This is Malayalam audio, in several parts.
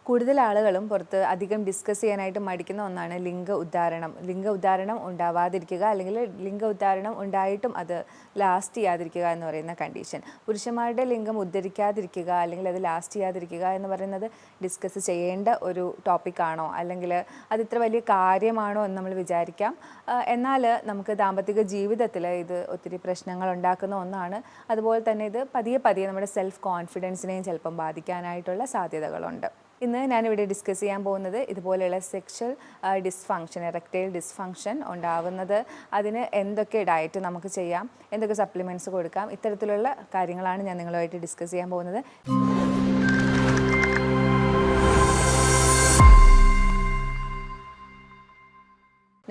കൂടുതൽ ആളുകളും പുറത്ത് അധികം ഡിസ്കസ് ചെയ്യാനായിട്ട് മടിക്കുന്ന ഒന്നാണ് ലിംഗ ഉദ്ധാരണം. ലിംഗ ഉദ്ധാരണം ഉണ്ടാവാതിരിക്കുക, അല്ലെങ്കിൽ ലിംഗ ഉദ്ധാരണം ഉണ്ടായിട്ടും അത് ലാസ്റ്റ് ചെയ്യാതിരിക്കുക എന്ന് പറയുന്ന കണ്ടീഷൻ. പുരുഷന്മാരുടെ ലിംഗം ഉദ്ധരിക്കാതിരിക്കുക അല്ലെങ്കിൽ അത് ലാസ്റ്റ് ചെയ്യാതിരിക്കുക എന്ന് പറയുന്നത് ഡിസ്കസ് ചെയ്യേണ്ട ഒരു ടോപ്പിക്കാണോ, അല്ലെങ്കിൽ അത് ഇത്ര വലിയ കാര്യമാണോ എന്ന് നമ്മൾ വിചാരിക്കാം. എന്നാൽ നമുക്ക് ദാമ്പത്തിക ജീവിതത്തിൽ ഇത് ഒത്തിരി പ്രശ്നങ്ങൾ ഉണ്ടാക്കുന്ന ഒന്നാണ്. അതുപോലെ തന്നെ ഇത് പതിയെ പതിയെ നമ്മുടെ സെൽഫ് കോൺഫിഡൻസിനെയും ചിലപ്പം ബാധിക്കാനായിട്ടുള്ള സാധ്യതകളുണ്ട്. ഇന്ന് ഞാനിവിടെ ഡിസ്കസ് ചെയ്യാൻ പോകുന്നത് ഇതുപോലെയുള്ള സെക്ഷൽ ഡിസ്ഫങ്ഷൻ, എറക്ടൈൽ ഡിസ്ഫങ്ഷൻ ഉണ്ടാവുന്നത് അതിന് എന്തൊക്കെ ഡയറ്റ് നമുക്ക് ചെയ്യാം, എന്തൊക്കെ സപ്ലിമെൻറ്റ്സ് കൊടുക്കാം, ഇത്തരത്തിലുള്ള കാര്യങ്ങളാണ് ഞാൻ നിങ്ങളുമായിട്ട് ഡിസ്കസ് ചെയ്യാൻ പോകുന്നത്.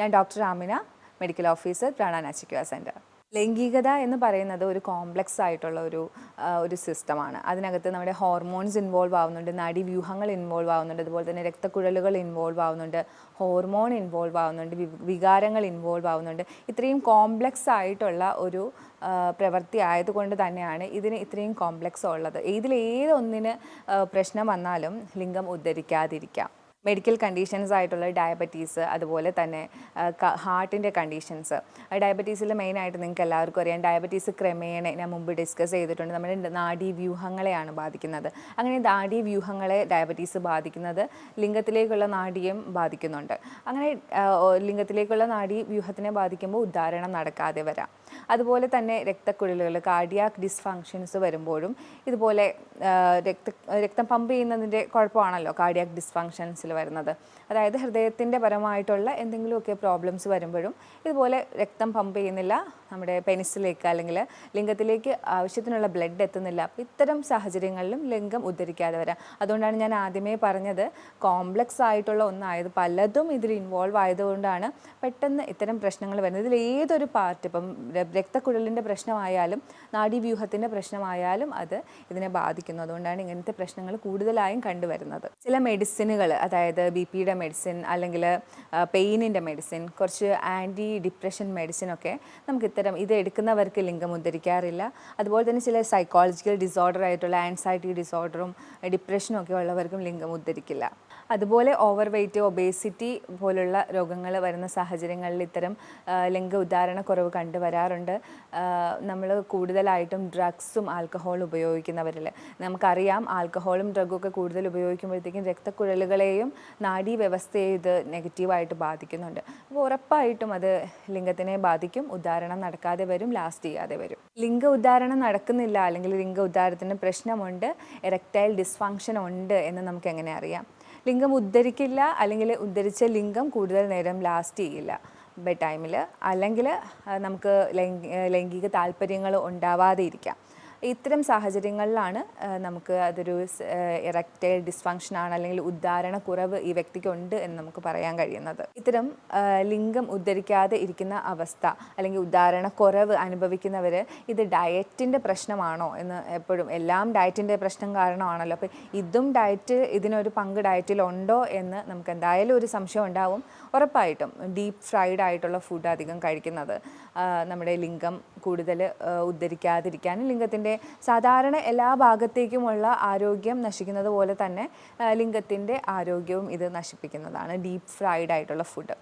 ഞാൻ ഡോക്ടർ ആമിന, മെഡിക്കൽ ഓഫീസർ, പ്രാണ നാച്ചിക്വ സെൻറ്റർ. ലൈംഗികത എന്ന് പറയുന്നത് ഒരു കോംപ്ലക്സ് ആയിട്ടുള്ള ഒരു സിസ്റ്റമാണ്. അതിനകത്ത് നമ്മുടെ ഹോർമോൺസ് ഇൻവോൾവ് ആവുന്നുണ്ട്, നാഡീവ്യൂഹങ്ങൾ ഇൻവോൾവ് ആവുന്നുണ്ട്, അതുപോലെ തന്നെ രക്തക്കുഴലുകൾ ഇൻവോൾവ് ആവുന്നുണ്ട്, ഹോർമോൺ ഇൻവോൾവ് ആവുന്നുണ്ട്, വികാരങ്ങൾ ഇൻവോൾവ് ആവുന്നുണ്ട്. ഇത്രയും കോംപ്ലക്സ് ആയിട്ടുള്ള ഒരു പ്രവൃത്തി ആയതുകൊണ്ട് തന്നെയാണ് ഇതിന് ഇത്രയും കോംപ്ലക്സ് ഉള്ളത്. ഇതിലേതൊന്നിന് പ്രശ്നം വന്നാലും ലിംഗം ഉദ്ധരിക്കാതിരിക്കാം. മെഡിക്കൽ കണ്ടീഷൻസ് ആയിട്ടുള്ള ഡയബറ്റീസ്, അതുപോലെ തന്നെ ഹാർട്ടിൻ്റെ കണ്ടീഷൻസ്. ഡയബറ്റീസിൽ മെയിനായിട്ട് നിങ്ങൾക്ക് എല്ലാവർക്കും അറിയാം, ഡയബറ്റീസ് ക്രമേണ ഞാൻ മുമ്പ് ഡിസ്കസ് ചെയ്തിട്ടുണ്ട്, നമ്മുടെ നാഡീവ്യൂഹങ്ങളെയാണ് ബാധിക്കുന്നത്. അങ്ങനെ നാഡീവ്യൂഹങ്ങളെ ഡയബറ്റീസ് ബാധിക്കുന്നത് ലിംഗത്തിലേക്കുള്ള നാഡിയും ബാധിക്കുന്നുണ്ട്. അങ്ങനെ ലിംഗത്തിലേക്കുള്ള നാഡീവ്യൂഹത്തിനെ ബാധിക്കുമ്പോൾ ഉദ്ധാരണം നടക്കാതെ വരാം. അതുപോലെ തന്നെ രക്തക്കുഴലുകൾ, കാർഡിയാക് ഡിസ്ഫങ്ഷൻസ് വരുമ്പോഴും ഇതുപോലെ രക്തം പമ്പ് ചെയ്യുന്നതിൻ്റെ കുഴപ്പമാണല്ലോ കാർഡിയാക് ഡിസ്ഫങ്ഷൻസിൽ വരുന്നത്. അതായത് ഹൃദയത്തിൻ്റെ പരമായിട്ടുള്ള എന്തെങ്കിലുമൊക്കെ പ്രോബ്ലംസ് വരുമ്പോഴും ഇതുപോലെ രക്തം പമ്പ് ചെയ്യുന്നില്ല നമ്മുടെ പെനിസിലേക്ക്, അല്ലെങ്കിൽ ലിംഗത്തിലേക്ക് ആവശ്യത്തിനുള്ള ബ്ലഡ് എത്തുന്നില്ല. അപ്പോൾ ഇത്തരം സാഹചര്യങ്ങളിലും ലിംഗം ഉദ്ധരിക്കാതെ വരാം. അതുകൊണ്ടാണ് ഞാൻ ആദ്യമേ പറഞ്ഞത് കോംപ്ലക്സ് ആയിട്ടുള്ള ഒന്നായത് പലതും ഇതിൽ ഇൻവോൾവ് ആയതുകൊണ്ടാണ് പെട്ടെന്ന് ഇത്തരം പ്രശ്നങ്ങൾ വരുന്നത്. ഇതിൽ ഏതൊരു പാർട്ട്, ഇപ്പം രക്തക്കുഴലിൻ്റെ പ്രശ്നമായാലും നാഡീവ്യൂഹത്തിൻ്റെ പ്രശ്നമായാലും അത് ഇതിനെ ബാധിക്കുന്നു. അതുകൊണ്ടാണ് ഇങ്ങനത്തെ പ്രശ്നങ്ങൾ കൂടുതലായും കണ്ടുവരുന്നത്. ചില മെഡിസിനുകൾ, അതായത് BP-യുടെ മെഡിസിൻ, അല്ലെങ്കിൽ പെയിനിൻ്റെ മെഡിസിൻ, കുറച്ച് ആൻറ്റി ഡിപ്രഷൻ മെഡിസിനൊക്കെ നമുക്ക് ഇത് എടുക്കുന്നവർക്ക് ലിംഗം ഉദ്ധരിക്കാറില്ല. അതുപോലെ തന്നെ ചില സൈക്കോളജിക്കൽ ഡിസോർഡർ ആയിട്ടുള്ള ആൻസൈറ്റി ഡിസോർഡറും ഡിപ്രഷനും ഒക്കെ ഉള്ളവർക്കും ലിംഗം ഉദ്ധരിക്കില്ല. അതുപോലെ ഓവർ വെയ്റ്റ്, ഒബേസിറ്റി പോലുള്ള രോഗങ്ങൾ വരുന്ന സാഹചര്യങ്ങളിൽ ഇത്തരം ലിംഗ ഉദ്ധാരണക്കുറവ് കണ്ടുവരാറുണ്ട്. നമ്മൾ കൂടുതലായിട്ടും ഡ്രഗ്സും ആൽക്കഹോളും ഉപയോഗിക്കുന്നവരിൽ നമുക്കറിയാം, ആൽക്കഹോളും ഡ്രഗും ഒക്കെ കൂടുതൽ ഉപയോഗിക്കുമ്പോഴത്തേക്കും രക്തക്കുഴലുകളെയും നാഡീവ്യവസ്ഥയെ ഇത് നെഗറ്റീവായിട്ട് ബാധിക്കുന്നുണ്ട്. അപ്പോൾ ഉറപ്പായിട്ടും അത് ലിംഗത്തിനെ ബാധിക്കും, ഉദ്ധാരണം നടക്കാതെ വരും, ലാസ്റ്റ് ചെയ്യാതെ വരും. ലിംഗ ഉദ്ധാരണം നടക്കുന്നില്ല, അല്ലെങ്കിൽ ലിംഗ ഉദ്ധാരണത്തിന് പ്രശ്നമുണ്ട്, എറക്ടൈൽ ഡിസ്ഫങ്ഷൻ ഉണ്ട് എന്ന് നമുക്ക് എങ്ങനെ അറിയാം? ലിംഗം ഉദ്ധരിക്കില്ല, അല്ലെങ്കിൽ ഉദ്ധരിച്ച ലിംഗം കൂടുതൽ നേരം ലാസ്റ്റ് ചെയ്യില്ല ബെഡ് ടൈമിൽ, അല്ലെങ്കിൽ നമുക്ക് ലൈംഗിക താല്പര്യങ്ങൾ ഉണ്ടാവാതെ ഇരിക്കാം. ഇത്തരം സാഹചര്യങ്ങളിലാണ് നമുക്ക് അതൊരു എറക്ടൈൽ ഡിസ്ഫങ്ഷൻ ആണ്, അല്ലെങ്കിൽ ഉദ്ധാരണക്കുറവ് ഈ വ്യക്തിക്കുണ്ട് എന്ന് നമുക്ക് പറയാൻ കഴിയുന്നത്. ഇത്തരം ലിംഗം ഉദ്ധരിക്കാതെ ഇരിക്കുന്ന അവസ്ഥ, അല്ലെങ്കിൽ ഉദ്ധാരണക്കുറവ് അനുഭവിക്കുന്നവർ ഇത് ഡയറ്റിൻ്റെ പ്രശ്നമാണോ എന്ന് എപ്പോഴും, എല്ലാം ഡയറ്റിൻ്റെ പ്രശ്നം കാരണമാണല്ലോ, അപ്പോൾ ഇതിനൊരു പങ്ക് ഡയറ്റിലുണ്ടോ എന്ന് നമുക്ക് എന്തായാലും ഒരു സംശയം ഉണ്ടാവും. ഉറപ്പായിട്ടും ഡീപ്പ് ഫ്രൈഡ് ആയിട്ടുള്ള ഫുഡ് അധികം കഴിക്കുന്നത് നമ്മുടെ ലിംഗം കൂടുതൽ ഉദ്ധരിക്കാതിരിക്കാനും ലിംഗത്തിൻ്റെ സാധാരണ എല്ലാ ഭാഗത്തേക്കുമുള്ള ആരോഗ്യം നശിക്കുന്നത് പോലെ തന്നെ ലിംഗത്തിൻ്റെ ആരോഗ്യവും ഇത് നശിപ്പിക്കുന്നതാണ് ഡീപ്പ് ഫ്രൈഡ് ആയിട്ടുള്ള ഫുഡ്.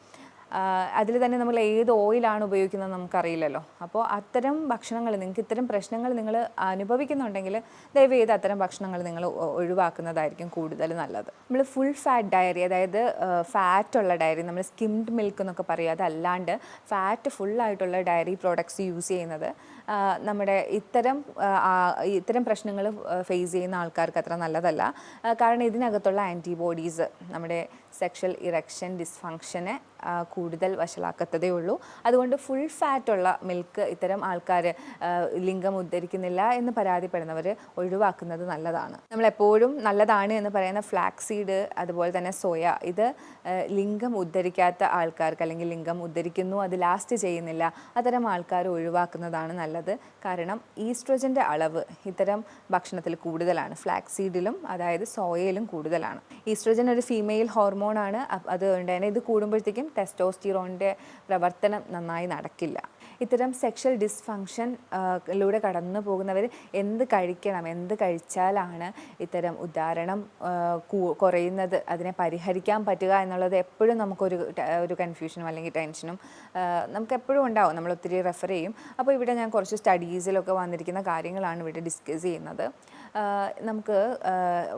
അതിൽ തന്നെ നമ്മൾ ഏത് ഓയിലാണ് ഉപയോഗിക്കുന്നത് നമുക്കറിയില്ലല്ലോ. അപ്പോൾ അത്തരം ഭക്ഷണങ്ങൾ, നിങ്ങൾക്ക് ഇത്തരം പ്രശ്നങ്ങൾ നിങ്ങൾ അനുഭവിക്കുന്നുണ്ടെങ്കിൽ ദയവ് ചെയ്ത് അത്തരം ഭക്ഷണങ്ങൾ നിങ്ങൾ ഒഴിവാക്കുന്നതായിരിക്കും കൂടുതൽ നല്ലത്. നമ്മൾ ഫുൾ ഫാറ്റ് ഡയറി, അതായത് ഫാറ്റുള്ള ഡയറി, നമ്മൾ സ്കിംഡ് മിൽക്ക് എന്നൊക്കെ പറയും, അതല്ലാണ്ട് ഫാറ്റ് ഫുള്ളായിട്ടുള്ള ഡയറി പ്രോഡക്ട്സ് യൂസ് ചെയ്യുന്നത് നമ്മുടെ ഇത്തരം പ്രശ്നങ്ങൾ ഫേസ് ചെയ്യുന്ന ആൾക്കാർക്ക് അത്ര നല്ലതല്ല. കാരണം ഇതിനകത്തുള്ള ആൻറ്റിബോഡീസ് നമ്മുടെ സെക്ഷൽ ഇറക്ഷൻ ഡിസ്ഫങ്ഷനെ കൂടുതൽ വഷളാക്കത്തതേ ഉള്ളൂ. അതുകൊണ്ട് ഫുൾ ഫാറ്റുള്ള മിൽക്ക് ഇത്തരം ആൾക്കാർ ലിംഗം ഉദ്ധരിക്കുന്നില്ല എന്ന് പരാതിപ്പെടുന്നവർ ഒഴിവാക്കുന്നത് നല്ലതാണ്. നമ്മളെപ്പോഴും നല്ലതാണ് എന്ന് പറയുന്ന ഫ്ലാക്സ് സീഡ്, അതുപോലെ തന്നെ സോയ, ഇത് ലിംഗം ഉദ്ധരിക്കാത്ത ആൾക്കാർക്ക്, അല്ലെങ്കിൽ ലിംഗം ഉദ്ധരിക്കുന്നു അത് ലാസ്റ്റ് ചെയ്യുന്നില്ല, അത്തരം ആൾക്കാർ ഒഴിവാക്കുന്നതാണ് നല്ലത്. കാരണം ഈസ്ട്രോജൻ്റെ അളവ് ഇത്തരം ഭക്ഷണത്തിൽ കൂടുതലാണ്, ഫ്ലാക്സ് സീഡിലും അതായത് സോയയിലും കൂടുതലാണ്. ഈസ്ട്രോജൻ ഒരു ഫീമെയിൽ ഹോർമോണാണ്. അതുകൊണ്ട് തന്നെ ഇത് കൂടുമ്പോഴത്തേക്കും ടെസ്റ്റോസ്റ്റിറോണിൻ്റെ പ്രവർത്തനം നന്നായി നടക്കില്ല. ഇത്തരം സെക്ഷൽ ഡിസ്ഫങ്ഷൻ ലൂടെ കടന്നു പോകുന്നവർ എന്ത് കഴിക്കണം, എന്ത് കഴിച്ചാലാണ് ഇത്തരം ഉദാഹരണം കുറയുന്നത്, അതിനെ പരിഹരിക്കാൻ പറ്റുക എന്നുള്ളത് എപ്പോഴും നമുക്കൊരു കൺഫ്യൂഷനും അല്ലെങ്കിൽ ടെൻഷനും നമുക്ക് എപ്പോഴും ഉണ്ടാവും. നമ്മൾ ഒത്തിരി റെഫർ ചെയ്യും. അപ്പോൾ ഇവിടെ ഞാൻ കുറച്ച് സ്റ്റഡീസിലൊക്കെ വന്നിരിക്കുന്ന കാര്യങ്ങളാണ് ഇവിടെ ഡിസ്കസ് ചെയ്യുന്നത്. നമുക്ക്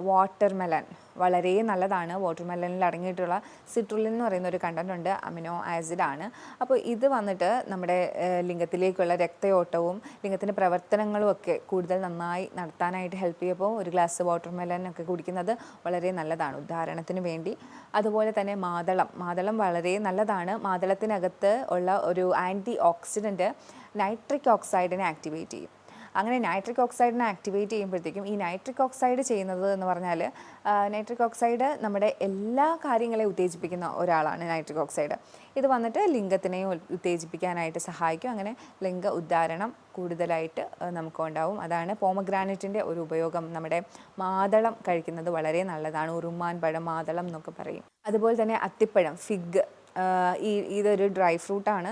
വാട്ടർമെലൺ വളരെ നല്ലതാണ്. വാട്ടർമെലണിൽ അടങ്ങിയിട്ടുള്ള സിട്രുലിൻ എന്ന് പറയുന്ന ഒരു കണ്ടന്റ് ഉണ്ട്, അമിനോ ആസിഡാണ്. അപ്പോൾ ഇത് വന്നിട്ട് നമ്മുടെ ലിംഗത്തിലേക്കുള്ള രക്തയോട്ടവും ലിംഗത്തിൻ്റെ പ്രവർത്തനങ്ങളും ഒക്കെ കൂടുതൽ നന്നായി നടത്താനായിട്ട് ഹെൽപ്പ് ചെയ്യുമ്പോൾ ഒരു ഗ്ലാസ് വാട്ടർമെലൺ ഒക്കെ കുടിക്കുന്നത് വളരെ നല്ലതാണ് ഉദാഹരണത്തിന് വേണ്ടി. അതുപോലെ തന്നെ മാതളം വളരെ നല്ലതാണ്. മാതളത്തിനകത്ത് ഉള്ള ഒരു ആൻറ്റി ഓക്സിഡൻറ്റ് നൈട്രിക് ഓക്സൈഡിനെ ആക്ടിവേറ്റ് ചെയ്യും. അങ്ങനെ നൈട്രിക് ഓക്സൈഡിനെ ആക്ടിവേറ്റ് ചെയ്യുമ്പോഴത്തേക്കും ഈ നൈട്രിക് ഓക്സൈഡ് ചെയ്യുന്നത് എന്ന് പറഞ്ഞാൽ നൈട്രിക് ഓക്സൈഡ് നമ്മുടെ എല്ലാ കാര്യങ്ങളെയും ഉത്തേജിപ്പിക്കുന്ന ഒരാളാണ് നൈട്രിക് ഓക്സൈഡ്. ഇത് വന്നിട്ട് ലിംഗത്തിനെയും ഉത്തേജിപ്പിക്കാനായിട്ട് സഹായിക്കും. അങ്ങനെ ലിംഗ ഉദ്ധാരണം കൂടുതലായിട്ട് നമുക്കുണ്ടാവും. അതാണ് പോമഗ്രാനൈറ്റിൻ്റെ ഒരു ഉപയോഗം. നമ്മുടെ മാതളം കഴിക്കുന്നത് വളരെ നല്ലതാണ്. ഉറുമാൻ പഴം, മാതളം എന്നൊക്കെ പറയും. അതുപോലെ തന്നെ അത്തിപ്പഴം, ഫിഗ്, ഇതൊരു ഡ്രൈ ഫ്രൂട്ടാണ്.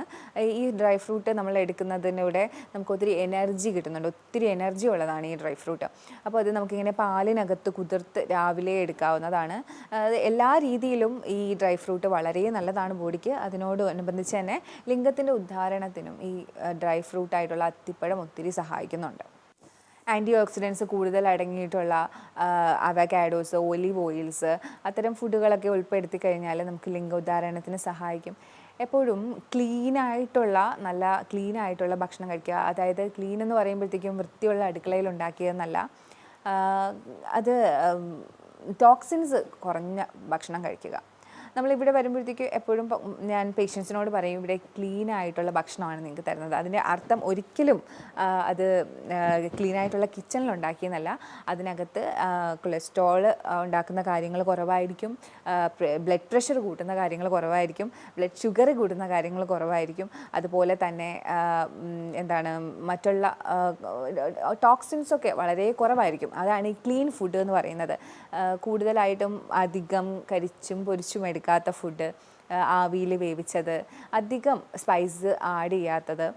ഈ ഡ്രൈ ഫ്രൂട്ട് നമ്മൾ എടുക്കുന്നതിലൂടെ നമുക്ക് ഒത്തിരി എനർജി കിട്ടുന്നുണ്ട്. ഒത്തിരി എനർജി ഉള്ളതാണ് ഈ ഡ്രൈ ഫ്രൂട്ട്. അപ്പോൾ അത് നമുക്കിങ്ങനെ പാലിനകത്ത് കുതിർത്ത് രാവിലെ എടുക്കാവുന്നതാണ്. എല്ലാ രീതിയിലും ഈ ഡ്രൈ ഫ്രൂട്ട് വളരെ നല്ലതാണ് ബോഡിക്ക്. അതിനോടനുബന്ധിച്ച് തന്നെ ലിംഗത്തിൻ്റെ ഉദ്ധാരണത്തിനും ഈ ഡ്രൈ ഫ്രൂട്ടായിട്ടുള്ള അത്തിപ്പഴം ഒത്തിരി സഹായിക്കുന്നുണ്ട്. ആൻറ്റി ഓക്സിഡൻസ് കൂടുതൽ അടങ്ങിയിട്ടുള്ള അവക്കാഡോസ്, ഒലിവ് ഓയിൽസ്, അത്തരം ഫുഡുകളൊക്കെ ഉൾപ്പെടുത്തി കഴിഞ്ഞാൽ നമുക്ക് ലിംഗോദ്ധാരണത്തിന് സഹായിക്കും. എപ്പോഴും നല്ല ക്ലീനായിട്ടുള്ള ഭക്ഷണം കഴിക്കുക. അതായത് ക്ലീൻ എന്ന് പറയുമ്പോഴത്തേക്കും വൃത്തിയുള്ള അടുക്കളയിൽ ഉണ്ടാക്കിയതെന്നല്ല, അത് ടോക്സിൻസ് കുറഞ്ഞ ഭക്ഷണം കഴിക്കുക. നമ്മളിവിടെ വരുമ്പോഴത്തേക്ക് എപ്പോഴും ഞാൻ പേഷ്യൻസിനോട് പറയും, ഇവിടെ ക്ലീൻ ആയിട്ടുള്ള ഭക്ഷണമാണ് നിങ്ങൾക്ക് തരുന്നത്. അതിൻ്റെ അർത്ഥം ഒരിക്കലും അത് ക്ലീൻ ആയിട്ടുള്ള കിച്ചണിൽ ഉണ്ടാക്കിയെന്നല്ല. അതിനകത്ത് കൊളസ്ട്രോൾ ഉണ്ടാക്കുന്ന കാര്യങ്ങൾ കുറവായിരിക്കും, ബ്ലഡ് പ്രഷർ കൂട്ടുന്ന കാര്യങ്ങൾ കുറവായിരിക്കും, ബ്ലഡ് ഷുഗർ കൂട്ടുന്ന കാര്യങ്ങൾ കുറവായിരിക്കും. അതുപോലെ തന്നെ മറ്റുള്ള ടോക്സിൻസൊക്കെ വളരെ കുറവായിരിക്കും. അതാണ് ഈ ക്ലീൻ ഫുഡ് എന്ന് പറയുന്നത്. കൂടുതലായിട്ടും അധികം കരിച്ചും പൊരിച്ചും എടുക്കാത്ത ഫുഡ്, ആവിയിൽ വേവിച്ചത്, അധികം സ്പൈസ് ആഡ് ചെയ്യാത്തത്,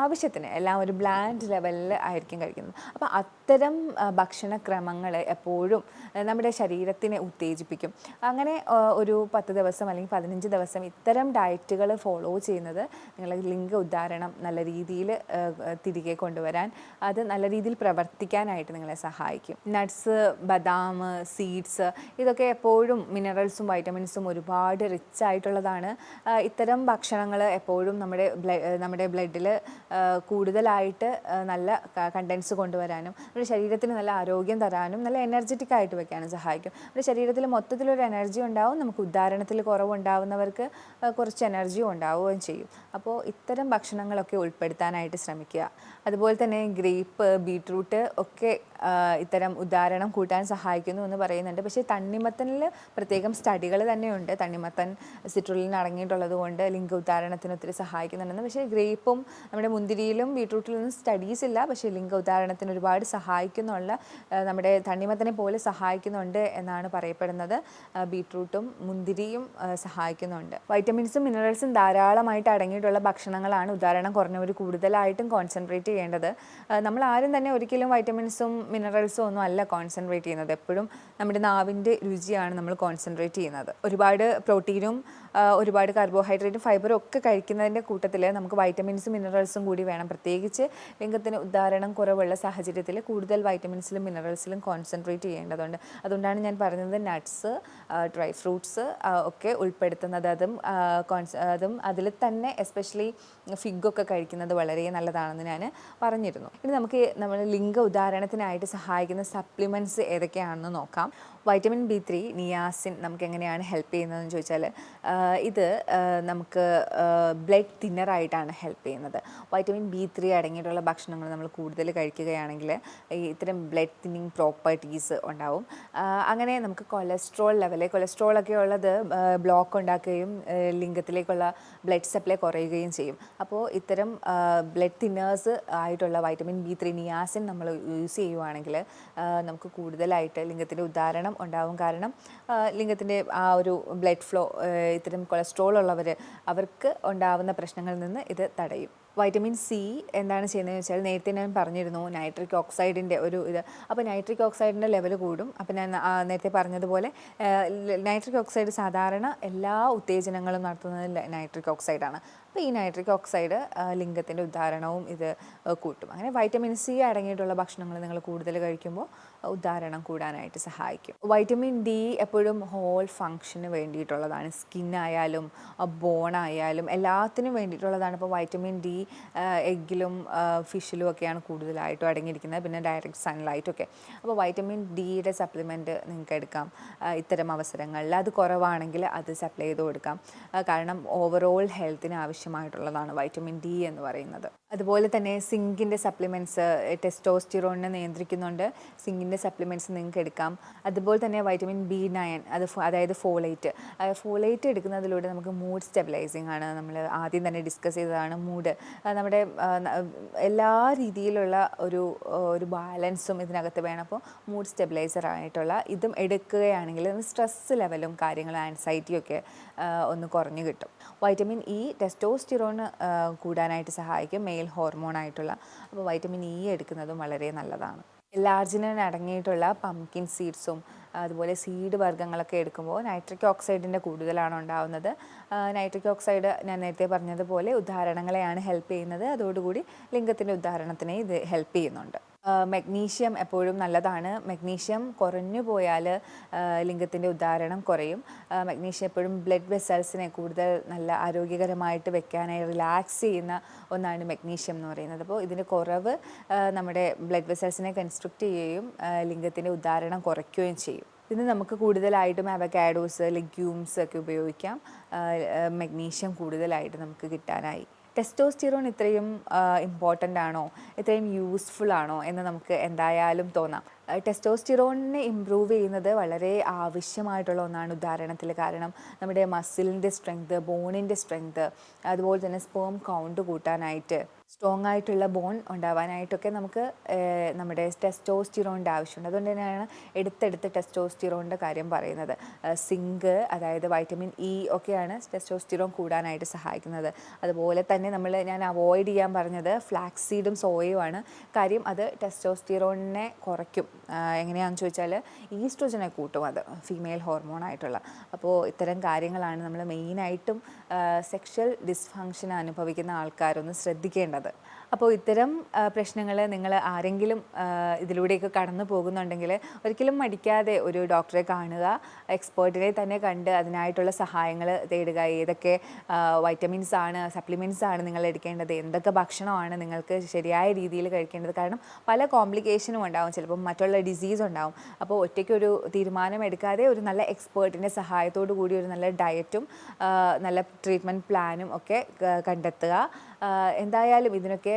ആവശ്യത്തിന് എല്ലാം ഒരു ബ്ലാൻഡ് ലെവലിൽ ആയിരിക്കും കഴിക്കുന്നത്. അപ്പോൾ അത്തരം ഭക്ഷണക്രമങ്ങൾ എപ്പോഴും നമ്മുടെ ശരീരത്തിനെ ഉത്തേജിപ്പിക്കും. അങ്ങനെ ഒരു 10 ദിവസം അല്ലെങ്കിൽ 15 ദിവസം ഇത്തരം ഡയറ്റുകൾ ഫോളോ ചെയ്യുന്നത് നിങ്ങളുടെ ലിംഗ ഉദ്ധാരണം നല്ല രീതിയിൽ തിരികെ കൊണ്ടുവരാൻ, അത് നല്ല രീതിയിൽ പ്രവർത്തിക്കാനായിട്ട് നിങ്ങളെ സഹായിക്കും. നട്ട്സ്, ബദാം, സീഡ്സ്, ഇതൊക്കെ എപ്പോഴും മിനറൽസും വൈറ്റമിൻസും ഒരുപാട് റിച്ച് ആയിട്ടുള്ളതാണ്. ഇത്തരം ഭക്ഷണങ്ങൾ എപ്പോഴും നമ്മുടെ ബ്ലഡിൽ കൂടുതലായിട്ട് നല്ല കണ്ടൻസ് കൊണ്ടുവരാനും നമ്മുടെ ശരീരത്തിന് നല്ല ആരോഗ്യം തരാനും നല്ല എനർജറ്റിക് ആയിട്ട് വെക്കാനും സഹായിക്കും. നമ്മുടെ ശരീരത്തിൽ മൊത്തത്തിലൊരു എനർജി ഉണ്ടാവും. നമുക്ക് ഉദ്ധാരണത്തിൽ കുറവുണ്ടാവുന്നവർക്ക് കുറച്ച് എനർജിയും ഉണ്ടാവുകയും ചെയ്യും. അപ്പോൾ ഇത്തരം ഭക്ഷണങ്ങളൊക്കെ ഉൾപ്പെടുത്താനായിട്ട് ശ്രമിക്കുക. അതുപോലെ തന്നെ ഗ്രേപ്പ്, ബീട്രൂട്ട് ഒക്കെ ഇത്തരം ഉദ്ധാരണം കൂട്ടാൻ സഹായിക്കുന്നു എന്ന് പറയുന്നുണ്ട്. പക്ഷേ തണ്ണിമത്തനിൽ പ്രത്യേകം സ്റ്റഡികൾ തന്നെയുണ്ട്. തണ്ണിമത്തൻ സിട്രുലിൻ അടങ്ങിയിട്ടുള്ളത് കൊണ്ട് ലിംഗ ഉദ്ധാരണത്തിന് ഒത്തിരി സഹായിക്കുന്നുണ്ടെന്ന്. പക്ഷേ ഗ്രേപ്പും നമ്മുടെ മുന്തിരിയിലും ബീട്രൂട്ടിലും സ്റ്റഡീസ് ഇല്ല. പക്ഷേ ലിംഗ ഉദ്ധാരണത്തിന് ഒരുപാട് സഹായിക്കുന്നുള്ള, നമ്മുടെ തണ്ണിമത്തനെ പോലെ സഹായിക്കുന്നുണ്ട് എന്നാണ് പറയപ്പെടുന്നത്. ബീട്രൂട്ടും മുന്തിരിയും സഹായിക്കുന്നുണ്ട്. വൈറ്റമിൻസും മിനറൽസും ധാരാളമായിട്ട് അടങ്ങിയിട്ടുള്ള ഭക്ഷണങ്ങളാണ് ഉദാഹരണം കുറഞ്ഞവർ കൂടുതലായിട്ടും കോൺസെൻട്രേറ്റ് ചെയ്യേണ്ടത്. നമ്മൾ ആരും തന്നെ ഒരിക്കലും വൈറ്റമിൻസും മിനറൽസും ഒന്നും അല്ല കോൺസെൻട്രേറ്റ് ചെയ്യുന്നത്. എപ്പോഴും നമ്മുടെ നാവിൻ്റെ രുചിയാണ് നമ്മൾ കോൺസെൻട്രേറ്റ് ചെയ്യുന്നത്. ഒരുപാട് പ്രോട്ടീനും ഒരുപാട് കാർബോഹൈഡ്രേറ്റും ഫൈബറും ഒക്കെ കഴിക്കുന്നതിൻ്റെ കൂട്ടത്തിൽ നമുക്ക് വൈറ്റമിൻസും മിനറൽസും കൂടി വേണം. പ്രത്യേകിച്ച് ലിംഗത്തിന് ഉദ്ധാരണം കുറവുള്ള സാഹചര്യത്തിൽ കൂടുതൽ വൈറ്റമിൻസിലും മിനറൽസിലും കോൺസെൻട്രേറ്റ് ചെയ്യേണ്ടതുണ്ട്. അതുകൊണ്ടാണ് ഞാൻ പറഞ്ഞത് നട്ട്സ്, ഡ്രൈ ഫ്രൂട്ട്സ് ഒക്കെ ഉൾപ്പെടുത്തുന്നത്. അതും അതിൽ തന്നെ എസ്പെഷ്യലി ഫിഗൊക്കെ കഴിക്കുന്നത് വളരെ നല്ലതാണെന്ന് ഞാൻ പറഞ്ഞിരുന്നു. ഇനി നമുക്ക് നമ്മൾ ലിംഗ ഉദ്ധാരണത്തിനായിട്ട് സഹായിക്കുന്ന സപ്ലിമെൻറ്റ്സ് ഏതൊക്കെയാണെന്ന് നോക്കാം. വൈറ്റമിൻ B3, നിയാസിൻ നമുക്ക് എങ്ങനെയാണ് ഹെൽപ്പ് ചെയ്യുന്നതെന്ന് ചോദിച്ചാൽ, ഇത് നമുക്ക് ബ്ലഡ് തിന്നറായിട്ടാണ് ഹെൽപ്പ് ചെയ്യുന്നത്. വൈറ്റമിൻ B3 അടങ്ങിയിട്ടുള്ള ഭക്ഷണങ്ങൾ നമ്മൾ കൂടുതൽ കഴിക്കുകയാണെങ്കിൽ ഇത്തരം ബ്ലഡ് തിന്നിങ് പ്രോപ്പർട്ടീസ് ഉണ്ടാവും. അങ്ങനെ നമുക്ക് കൊളസ്ട്രോളൊക്കെ ഉള്ളത് ബ്ലോക്ക് ഉണ്ടാക്കുകയും ലിംഗത്തിലേക്കുള്ള ബ്ലഡ് സപ്ലൈ കുറയുകയും ചെയ്യും. അപ്പോൾ ഇത്തരം ബ്ലഡ് തിന്നേഴ്സ് ആയിട്ടുള്ള വൈറ്റമിൻ B3, നിയാസിൻ നമ്മൾ യൂസ് ചെയ്യുവാണെങ്കിൽ നമുക്ക് കൂടുതലായിട്ട് ലിംഗത്തിൻ്റെ ഉദ്ധാരണം ഉണ്ടാവും. കാരണം ലിംഗത്തിൻ്റെ ആ ഒരു ബ്ലഡ് ഫ്ലോ, ഇത്തരം കൊളസ്ട്രോൾ ഉള്ളവർ അവർക്ക് ഉണ്ടാവുന്ന പ്രശ്നങ്ങളിൽ നിന്ന് ഇത് തടയും. വൈറ്റമിൻ സി എന്താണ് ചെയ്യുന്നതെന്ന് വെച്ചാൽ നേരത്തെ ഞാൻ പറഞ്ഞിരുന്നു നൈട്രിക് ഓക്സൈഡിൻ്റെ ഒരു ഇത്. അപ്പോൾ നൈട്രിക് ഓക്സൈഡിൻ്റെ ലെവൽ കൂടും. അപ്പോൾ ഞാൻ നേരത്തെ പറഞ്ഞതുപോലെ നൈട്രിക് ഓക്സൈഡ് സാധാരണ എല്ലാ ഉത്തേജനങ്ങളും നടത്തുന്നത് നൈട്രിക് ഓക്സൈഡാണ്. അപ്പോൾ ഈ നൈട്രിക് ഓക്സൈഡ് ലിംഗത്തിൻ്റെ ഉദ്ധാരണവും ഇത് കൂട്ടും. അങ്ങനെ വൈറ്റമിൻ സി അടങ്ങിയിട്ടുള്ള ഭക്ഷണങ്ങൾ നിങ്ങൾ കൂടുതൽ കഴിക്കുമ്പോൾ ഉദ്ധാരണം കൂടാനായിട്ട് സഹായിക്കും. വൈറ്റമിൻ ഡി എപ്പോഴും ഹോൾ ഫങ്ഷന് വേണ്ടിയിട്ടുള്ളതാണ്. സ്കിന്നായാലും ബോണായാലും എല്ലാത്തിനും വേണ്ടിയിട്ടുള്ളതാണ്. ഇപ്പോൾ വൈറ്റമിൻ ഡി എഗ്ഗിലും ഫിഷിലും ഒക്കെയാണ് കൂടുതലായിട്ടും അടങ്ങിയിരിക്കുന്നത്, പിന്നെ ഡയറക്റ്റ് സൺലൈറ്റൊക്കെ. അപ്പോൾ വൈറ്റമിൻ ഡിയുടെ സപ്ലിമെൻറ്റ് നിങ്ങൾക്ക് എടുക്കാം ഇത്തരം അവസരങ്ങളിൽ. അത് കുറവാണെങ്കിൽ അത് സപ്ലൈ ചെയ്ത് കൊടുക്കാം. കാരണം ഓവറോൾ ഹെൽത്തിന് ആവശ്യമായിട്ടുള്ളതാണ് വൈറ്റമിൻ ഡി എന്ന് പറയുന്നത്. അതുപോലെ തന്നെ സിങ്കിൻ്റെ സപ്ലിമെൻറ്റ്സ് ടെസ്റ്റോസ്റ്റിറോണിനെ നിയന്ത്രിക്കുന്നുണ്ട്. സിങ്കിൻ്റെ സപ്ലിമെൻറ്റ്സ് നിങ്ങൾക്ക് എടുക്കാം. അതുപോലെ തന്നെ വൈറ്റമിൻ B9 അതായത് ഫോളേറ്റ് എടുക്കുന്നതിലൂടെ നമുക്ക് മൂഡ് സ്റ്റെബിലൈസിങ് ആണ്. നമ്മൾ ആദ്യം തന്നെ ഡിസ്കസ് ചെയ്തതാണ് മൂഡ്. നമ്മുടെ എല്ലാ രീതിയിലുള്ള ഒരു ബാലൻസും ഇതിനകത്ത് വേണം. അപ്പോൾ മൂഡ് സ്റ്റെബിലൈസർ ആയിട്ടുള്ള ഇതും എടുക്കുകയാണെങ്കിൽ സ്ട്രെസ് ലെവലും കാര്യങ്ങളും ആൻസൈറ്റിയൊക്കെ ഒന്ന് കുറഞ്ഞു കിട്ടും. വൈറ്റമിൻ ഇ ടെസ്റ്റോസ്റ്റിറോൺ കൂടാനായിട്ട് സഹായിക്കും, മെയിൽ ഹോർമോൺ ആയിട്ടുള്ള. അപ്പോൾ വൈറ്റമിൻ ഇ എടുക്കുന്നതും വളരെ നല്ലതാണ്. ലാർജിനിൻ അടങ്ങിയിട്ടുള്ള പംകിൻ സീഡ്സും അതുപോലെ സീഡ് വർഗ്ഗങ്ങളൊക്കെ എടുക്കുമ്പോൾ നൈട്രിക് ഓക്സൈഡിൻ്റെ കൂടുതലാണ് ഉണ്ടാകുന്നത്. നൈട്രിക് ഓക്സൈഡ് ഞാൻ നേരത്തെ പറഞ്ഞതുപോലെ ഉദ്ധാരണങ്ങളെയാണ് ഹെൽപ്പ് ചെയ്യുന്നത്. അതോടുകൂടി ലിംഗത്തിൻ്റെ ഉദ്ധാരണത്തിനെ ഇത് ഹെൽപ്പ് ചെയ്യുന്നുണ്ട്. മഗ്നീഷ്യം എപ്പോഴും നല്ലതാണ്. മഗ്നീഷ്യം കുറഞ്ഞു പോയാൽ ലിംഗത്തിൻ്റെ ഉദ്ധാരണം കുറയും. മഗ്നീഷ്യം എപ്പോഴും ബ്ലഡ് വെസൽസിനെ കൂടുതൽ നല്ല ആരോഗ്യകരമായിട്ട് വെക്കാനായി റിലാക്സ് ചെയ്യുന്ന ഒന്നാണ് മഗ്നീഷ്യം എന്ന് പറയുന്നത്. അപ്പോൾ ഇതിൻ്റെ കുറവ് നമ്മുടെ ബ്ലഡ് വെസൽസിനെ കൺസ്ട്രക്റ്റ് ചെയ്യുകയും ലിംഗത്തിൻ്റെ ഉദ്ധാരണം കുറയ്ക്കുകയും ചെയ്യും. ഇത് നമുക്ക് കൂടുതലായിട്ടും അവക്കാഡോസ്, ലെഗ്യൂംസ് ഒക്കെ ഉപയോഗിക്കാം മഗ്നീഷ്യം കൂടുതലായിട്ട് നമുക്ക് കിട്ടാനായി. ടെസ്റ്റോസ്റ്റിറോൺ ഇത്രയും ഇമ്പോർട്ടൻ്റ് ആണോ, ഇത്രയും യൂസ്ഫുൾ ആണോ എന്ന് നമുക്ക് എന്തായാലും തോന്നാം. ടെസ്റ്റോസ്റ്റിറോണിനെ ഇമ്പ്രൂവ് ചെയ്യുന്നത് വളരെ ആവശ്യമായിട്ടുള്ള ഒന്നാണ് ഉദ്ധാരണത്തിൽ. കാരണം നമ്മുടെ മസിലിൻ്റെ സ്ട്രെങ്ത്, ബോണിൻ്റെ സ്ട്രെങ്ത്, അതുപോലെ തന്നെ സ്പേം കൗണ്ട് കൂട്ടാനായിട്ട്, സ്ട്രോങ് ആയിട്ടുള്ള ബോൺ ഉണ്ടാവാനായിട്ടൊക്കെ നമുക്ക് നമ്മുടെ ടെസ്റ്റോസ്റ്റിറോണിൻ്റെ ആവശ്യമുണ്ട്. അതുകൊണ്ട് തന്നെയാണ് എടുത്തെടുത്ത് ടെസ്റ്റോസ്റ്റിറോണിൻ്റെ കാര്യം പറയുന്നത്. സിങ്ക്, അതായത് വൈറ്റമിൻ ഇ ഒക്കെയാണ് ടെസ്റ്റോസ്റ്റിറോൺ കൂടാനായിട്ട് സഹായിക്കുന്നത്. അതുപോലെ തന്നെ ഞാൻ അവോയ്ഡ് ചെയ്യാൻ പറഞ്ഞത് ഫ്ലാക്സ് സീഡും സോയയുമാണ്. കാര്യം അത് ടെസ്റ്റോസ്റ്റിറോണിനെ കുറയ്ക്കും. എങ്ങനെയാണെന്ന് ചോദിച്ചാൽ ഈസ്ട്രോജനെ കൂട്ടും, അത് ഫീമെയിൽ ഹോർമോൺ ആയിട്ടുള്ള. അപ്പോൾ ഇത്തരം കാര്യങ്ങളാണ് നമ്മൾ മെയിനായിട്ടും സെക്ഷൽ ഡിസ്ഫങ്ഷൻ അനുഭവിക്കുന്ന ആൾക്കാരൊന്ന് ശ്രദ്ധിക്കേണ്ടത്. അപ്പോൾ ഇത്തരം പ്രശ്നങ്ങൾ നിങ്ങൾ ആരെങ്കിലും ഇതിലൂടെയൊക്കെ കടന്നു പോകുന്നുണ്ടെങ്കിൽ ഒരിക്കലും മടിക്കാതെ ഒരു ഡോക്ടറെ കാണുക, എക്സ്പേർട്ടിനെ തന്നെ കണ്ട് അതിനായിട്ടുള്ള സഹായങ്ങൾ തേടുക. ഏതൊക്കെ വൈറ്റമിൻസ് ആണ്, സപ്ലിമെൻറ്റ്സ് ആണ് നിങ്ങൾ എടുക്കേണ്ടത്, എന്തൊക്കെ ഭക്ഷണമാണ് നിങ്ങൾക്ക് ശരിയായ രീതിയിൽ കഴിക്കേണ്ടത്. കാരണം പല കോംപ്ലിക്കേഷനും ഉണ്ടാവും, ചിലപ്പോൾ മറ്റുള്ള ഡിസീസ് ഉണ്ടാവും. അപ്പോൾ ഒറ്റയ്ക്കൊരു തീരുമാനം എടുക്കാതെ ഒരു നല്ല എക്സ്പേർട്ടിൻ്റെ സഹായത്തോടു കൂടി ഒരു നല്ല ഡയറ്റും നല്ല ട്രീറ്റ്മെൻറ്റ് പ്ലാനും ഒക്കെ കണ്ടെത്തുക. എന്തായാലും ഇതിനൊക്കെ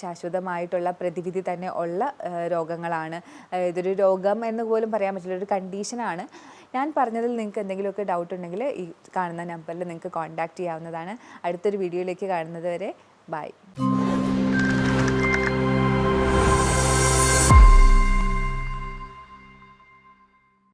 ശാശ്വതമായിട്ടുള്ള പ്രതിവിധി തന്നെ ഉള്ള രോഗങ്ങളാണ്. ഇതൊരു രോഗം എന്ന് പോലും പറയാൻ പറ്റില്ല, ഒരു കണ്ടീഷനാണ്. ഞാൻ പറഞ്ഞതിൽ നിങ്ങൾക്ക് എന്തെങ്കിലുമൊക്കെ ഡൗട്ട് ഉണ്ടെങ്കിൽ ഈ കാണുന്ന നമ്പറിൽ നിങ്ങൾക്ക് കോൺടാക്റ്റ് ചെയ്യാവുന്നതാണ്. അടുത്തൊരു വീഡിയോയിലേക്ക് കാണുന്നത് വരെ ബൈ.